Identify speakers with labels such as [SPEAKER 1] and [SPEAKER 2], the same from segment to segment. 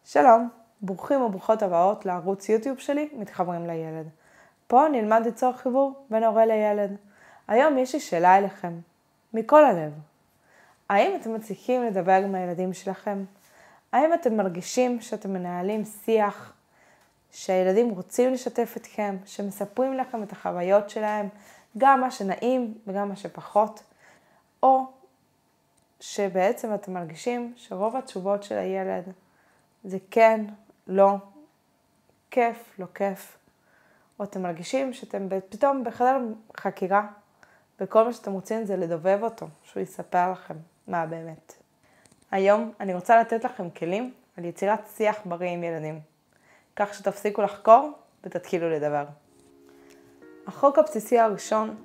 [SPEAKER 1] שלום, ברוכים וברוכות הבאות לערוץ יוטיוב שלי, מתחברים לילד. פה נלמד ליצור חיבור בין הורה לילד. היום יש לי שאלה אליכם, מכל הלב. האם אתם מצליחים לדבר עם הילדים שלכם? האם אתם מרגישים שאתם מנהלים שיח, שהילדים רוצים לשתף אתכם, שמספרים לכם את החוויות שלהם, גם מה שנעים וגם מה שפחות? או שבעצם אתם מרגישים שרוב התשובות של הילד זה כן, לא, כיף, לא כיף. או אתם מרגישים שאתם פתאום בחדר חקירה, וכל מה שאתם רוצים זה לדובב אותו, שהוא יספר לכם מה באמת. היום אני רוצה לתת לכם כלים על יצירת שיח בריא עם ילדים, כך שתפסיקו לחקור ותתחילו לדבר. החוק הבסיסי הראשון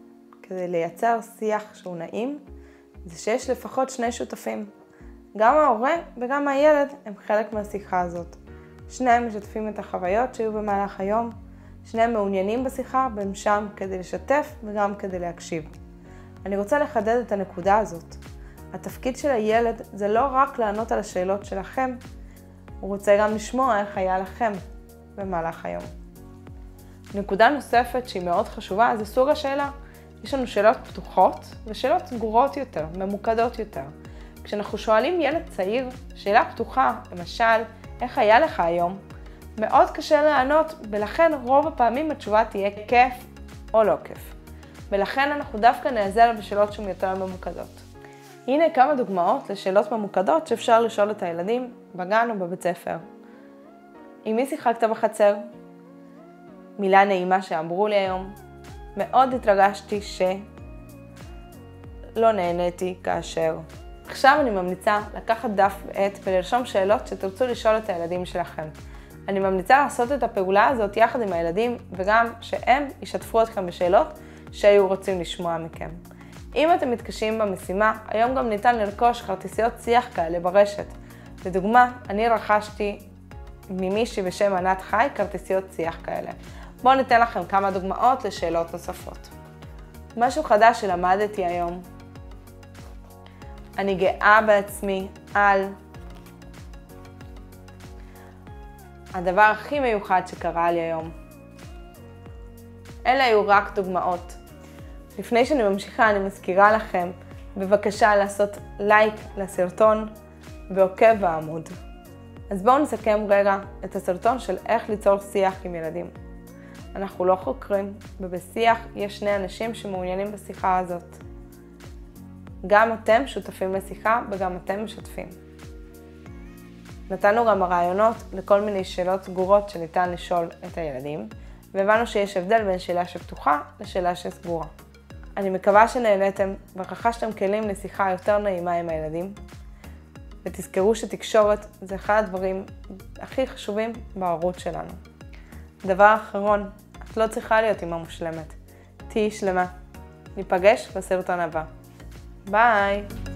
[SPEAKER 1] כדי לייצר שיח שהוא נעים, זה שיש לפחות שני שותפים. גם ההורה וגם הילד הם חלק מהשיחה הזאת. שניהם משתפים את החוויות שהיו במהלך היום, שניהם מעוניינים בשיחה והם שם כדי לשתף וגם כדי להקשיב. אני רוצה לחדד את הנקודה הזאת. התפקיד של הילד זה לא רק לענות על השאלות שלכם, הוא רוצה גם לשמוע איך היה לכם במהלך היום. נקודה נוספת שהיא מאוד חשובה זה סוג השאלה. יש לנו שאלות פתוחות ושאלות סגורות יותר, ממוקדות יותר. כשאנחנו שואלים ילד צעיר, שאלה פתוחה, למשל, איך היה לך היום? מאוד קשה לענות, ולכן רוב הפעמים התשובה תהיה כיף או לא כיף. ולכן אנחנו דווקא נעזר בשאלות שהן יותר ממוקדות. הנה כמה דוגמאות לשאלות ממוקדות שאפשר לשאול את הילדים בגן או בבית ספר. עם מי שיחקת בחצר? מילה נעימה שאמרו לי היום. מאוד התרגשתי לא נהניתי כאשר. עכשיו אני ממליצה לקחת דף ועט ולרשום שאלות שתרצו לשאול את הילדים שלכם. אני ממליצה לעשות את הפעולה הזאת יחד עם הילדים וגם שהם ישתפו אתכם בשאלות שהיו רוצים לשמוע מכם. אם אתם מתקשים במשימה, היום גם ניתן לרכוש כרטיסיות שיח כאלה ברשת. לדוגמה, אני רכשתי ממישהי בשם ענת חי כרטיסיות שיח כאלה. בואו ניתן לכם כמה דוגמאות לשאלות נוספות. משהו חדש שלמדתי היום. אני גאה בעצמי על הדבר הכי מיוחד שקרה לי היום. אלה היו רק דוגמאות. לפני שאני ממשיכה אני מזכירה לכם בבקשה לעשות לייק לסרטון ועוקב בעמוד. אז בואו נסכם רגע את הסרטון של איך ליצור שיח עם ילדים. אנחנו לא חוקרים, ובשיח יש שני אנשים שמעוניינים בשיחה הזאת. גם אתם שותפים לשיחה וגם אתם משתפים. נתנו גם רעיונות לכל מיני שאלות סגורות שניתן לשאול את הילדים, והבנו שיש הבדל בין שאלה שפתוחה לשאלה שסגורה. אני מקווה שנהניתם ורכשתם כלים לשיחה יותר נעימה עם הילדים, ותזכרו שתקשורת זה אחד הדברים הכי חשובים בערוץ שלנו. דבר אחרון, את לא צריכה להיות אמא מושלמת. תהיי שלמה. ניפגש בסרטון הבא. ביי!